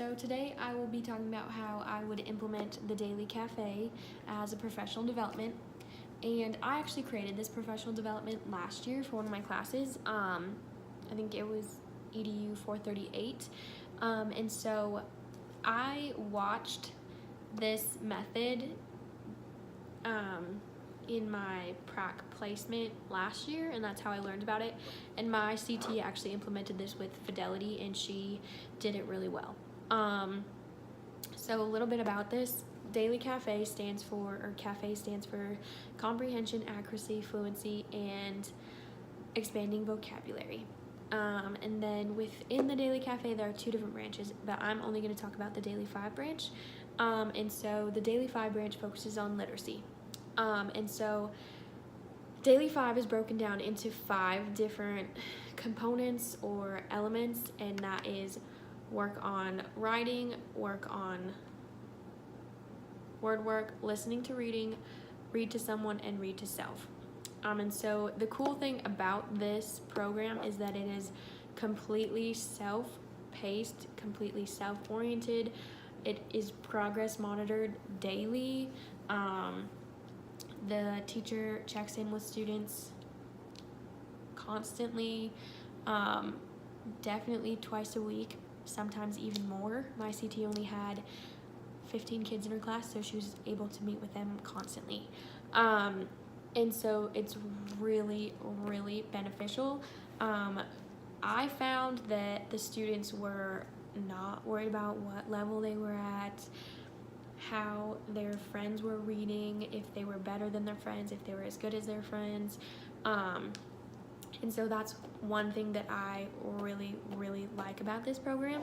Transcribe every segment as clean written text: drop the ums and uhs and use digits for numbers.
So today I will be talking about how I would implement the Daily Cafe as a professional development. And I actually created this professional development last year for one of my classes. I think it was EDU 438. And so I watched this method in my prac placement last year, and that's how I learned about it. And my CT actually implemented this with Fidelity, and she did it really well. So a little bit about this. Daily CAFE stands for comprehension, accuracy, fluency, and expanding vocabulary. And then within the Daily Cafe, there are two different branches, but I'm only going to talk about the Daily 5 branch. And so the Daily 5 branch focuses on literacy. And so Daily 5 is broken down into 5 different components or elements, and that is work on writing, work on word work, listening to reading, read to someone, and read to self. And so the cool thing about this program is that it is completely self-paced, completely self-oriented. It is progress monitored daily. The teacher checks in with students constantly, definitely twice a week, sometimes even more. My CT only had 15 kids in her class, so she was able to meet with them constantly. And so it's really, really beneficial. I found that the students were not worried about what level they were at, how their friends were reading, if they were better than their friends, if they were as good as their friends. And so that's one thing that I really, really like about this program.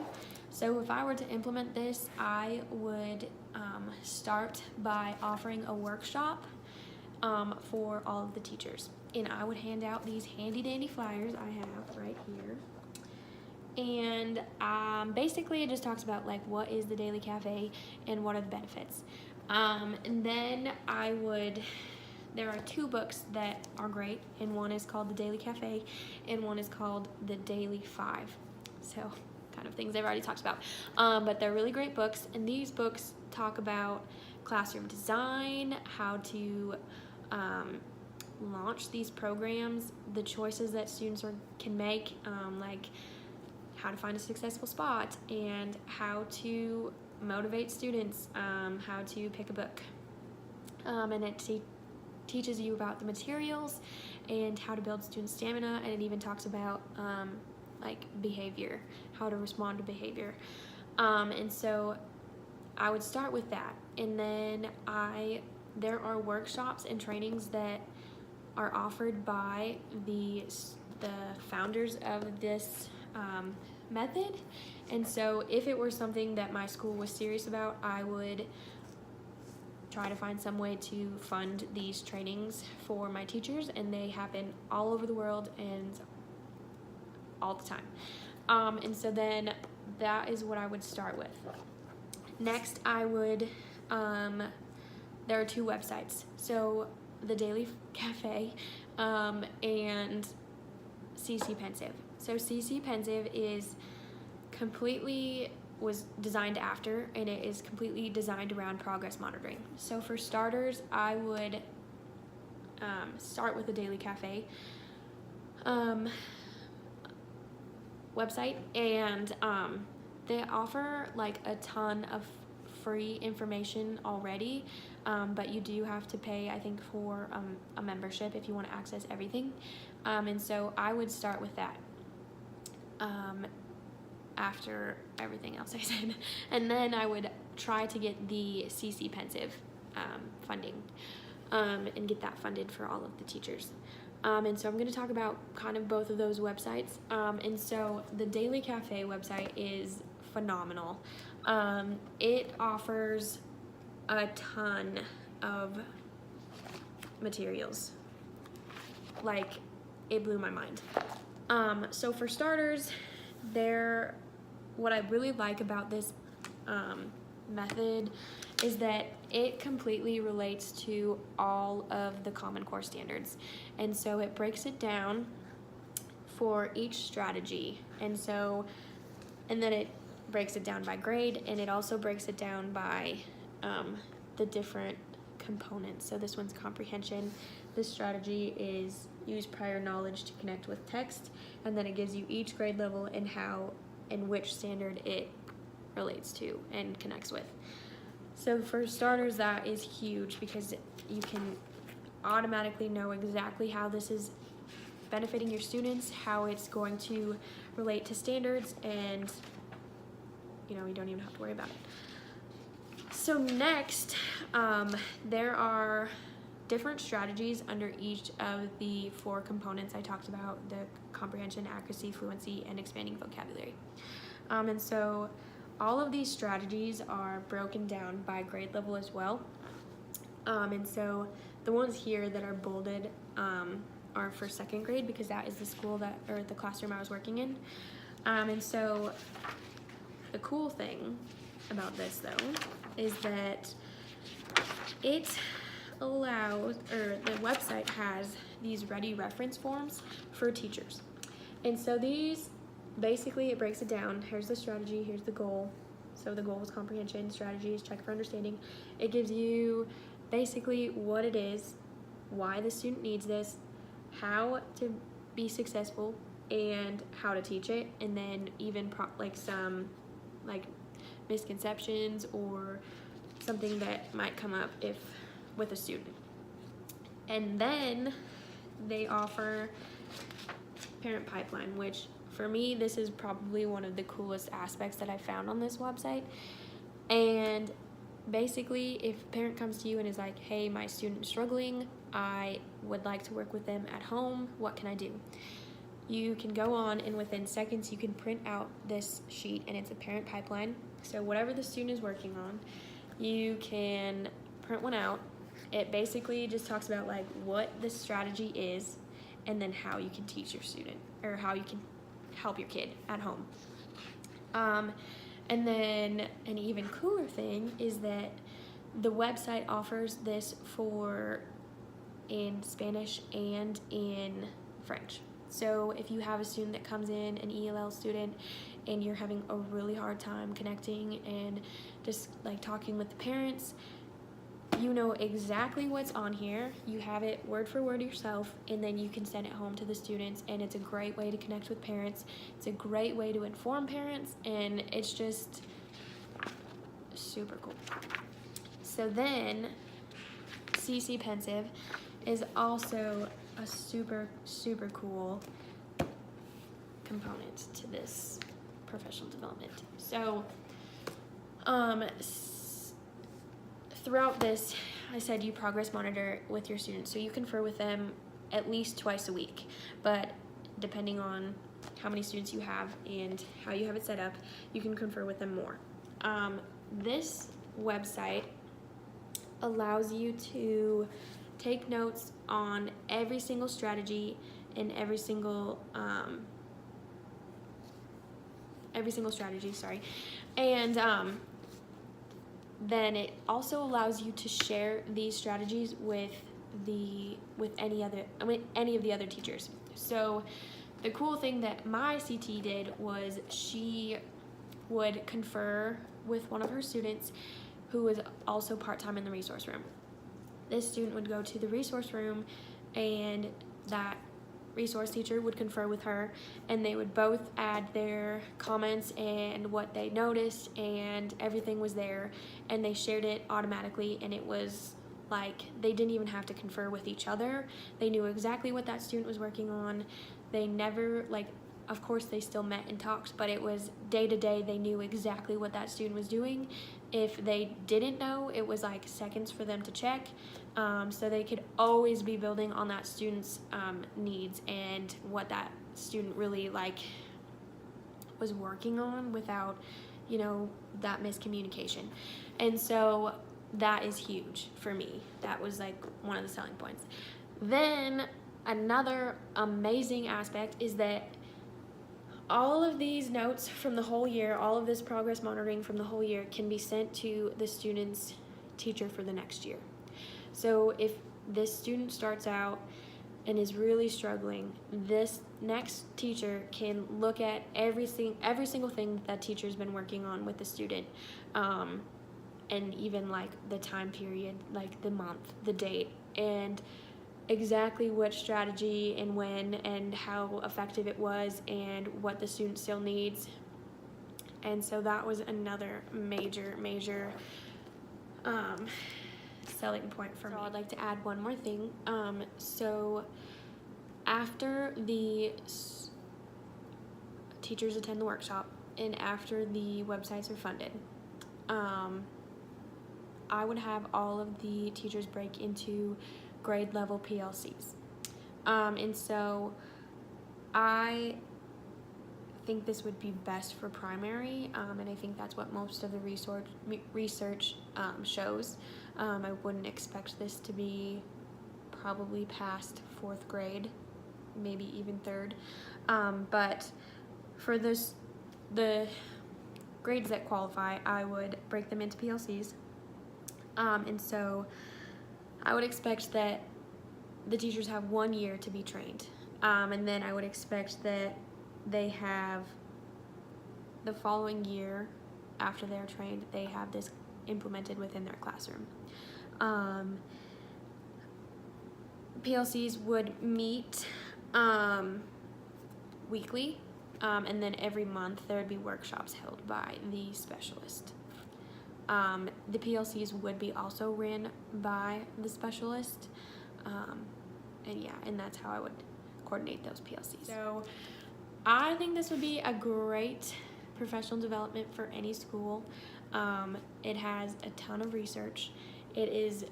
So if I were to implement this, I would start by offering a workshop for all of the teachers. And I would hand out these handy dandy flyers I have right here. And basically it just talks about like what is the Daily Cafe and what are the benefits. And then there are 2 books that are great, and one is called The Daily Cafe and one is called The Daily 5. So kind of things I've already talked about. But they're really great books, and these books talk about classroom design, how to launch these programs, the choices that students can make, like how to find a successful spot, and how to motivate students, how to pick a book. And it teaches you about the materials and how to build student stamina, and it even talks about like behavior, how to respond to behavior. And so I would start with that, and then there are workshops and trainings that are offered by the founders of this method. And so if it were something that my school was serious about, I would try to find some way to fund these trainings for my teachers, and they happen all over the world and all the time. And so then that is what I would start with. Next, I would, there are 2 websites. So the Daily Cafe and CC Pensive. So CC Pensive was designed after, and it is completely designed around progress monitoring. So for starters, I would start with the Daily Cafe website, and they offer like a ton of free information already, but you do have to pay, I think, for a membership if you want to access everything. And so I would start with that after everything else I said. And then I would try to get the CC Pensive funding and get that funded for all of the teachers. And so I'm going to talk about kind of both of those websites. And so the Daily Cafe website is phenomenal. It offers a ton of materials. Like, it blew my mind. So for starters, what I really like about this method is that it completely relates to all of the Common Core standards. And so it breaks it down for each strategy. And then it breaks it down by grade, and it also breaks it down by the different components. So this one's comprehension. This strategy is use prior knowledge to connect with text, and then it gives you each grade level and how and which standard it relates to and connects with. So for starters, that is huge because you can automatically know exactly how this is benefiting your students, how it's going to relate to standards, and you don't even have to worry about it. So next, there are different strategies under each of the 4 components I talked about: the comprehension, accuracy, fluency, and expanding vocabulary. And so all of these strategies are broken down by grade level as well. And so the ones here that are bolded are for 2nd grade because that is the school or the classroom I was working in. And so the cool thing about this though is that it allows, or the website has these ready reference forms for teachers. And so these, basically it breaks it down. Here's the strategy, here's the goal. So the goal is comprehension, strategy is check for understanding. It gives you basically what it is, why the student needs this, how to be successful, and how to teach it, and then even some misconceptions or something that might come up with a student. And then they offer parent pipeline, which for me, this is probably one of the coolest aspects that I found on this website. And basically, if a parent comes to you and is like, hey, my student is struggling, I would like to work with them at home, what can I do? You can go on, and within seconds you can print out this sheet, and it's a parent pipeline. So whatever the student is working on, you can print one out. It basically just talks about what the strategy is, and then how you can teach your student, or how you can help your kid at home. And then an even cooler thing is that the website offers this in Spanish and in French. So if you have a student that comes in, an ELL student, and you're having a really hard time connecting and just talking with the parents, you know exactly what's on here. You have it word for word yourself, and then you can send it home to the students, and it's a great way to connect with parents. It's a great way to inform parents, and it's just super cool. So then CC Pensive is also a super, super cool component to this professional development. So throughout this, I said you progress monitor with your students. So you confer with them at least twice a week, but depending on how many students you have and how you have it set up, you can confer with them more. This website allows you to take notes on every single strategy and every single strategy, and then it also allows you to share these strategies with any of the other teachers. So the cool thing that my CT did was she would confer with one of her students who was also part-time in the resource room. This student would go to the resource room, and that resource teacher would confer with her, and they would both add their comments and what they noticed, and everything was there, and they shared it automatically, and it was they didn't even have to confer with each other. They knew exactly what that student was working on. They never, of course they still met and talked, but it was day to day. They knew exactly what that student was doing. If they didn't know, it was seconds for them to check. So they could always be building on that student's needs and what that student really was working on without, that miscommunication. And so that is huge for me. That was one of the selling points. Then another amazing aspect is that all of these notes from the whole year, all of this progress monitoring from the whole year can be sent to the student's teacher for the next year. So if this student starts out and is really struggling, this next teacher can look at every single thing that teacher's been working on with the student, and even like the time period, like the month, the date, and exactly which strategy and when and how effective it was and what the student still needs. And so that was another major selling point for me. So I'd like to add one more thing. So after the teachers attend the workshop and after the websites are funded, I would have all of the teachers break into grade level PLCs. And so I think this would be best for primary, and I think that's what most of the research shows. I wouldn't expect this to be probably past 4th grade, maybe even 3rd, but for the grades that qualify, I would break them into PLCs, and so I would expect that the teachers have 1 year to be trained, and then I would expect that they have the following year after they're trained, they have this implemented within their classroom. PLCs would meet weekly, and then every month there would be workshops held by the specialist. The PLCs would be also ran by the specialist, and that's how I would coordinate those PLCs. So I think this would be a great professional development for any school. It has a ton of research. The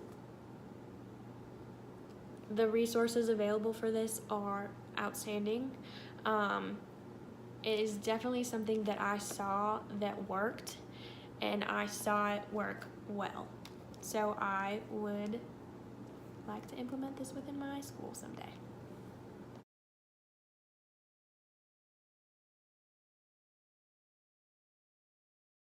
resources available for this are outstanding. It is definitely something that I saw that worked, and I saw it work well. So I would like to implement this within my school someday.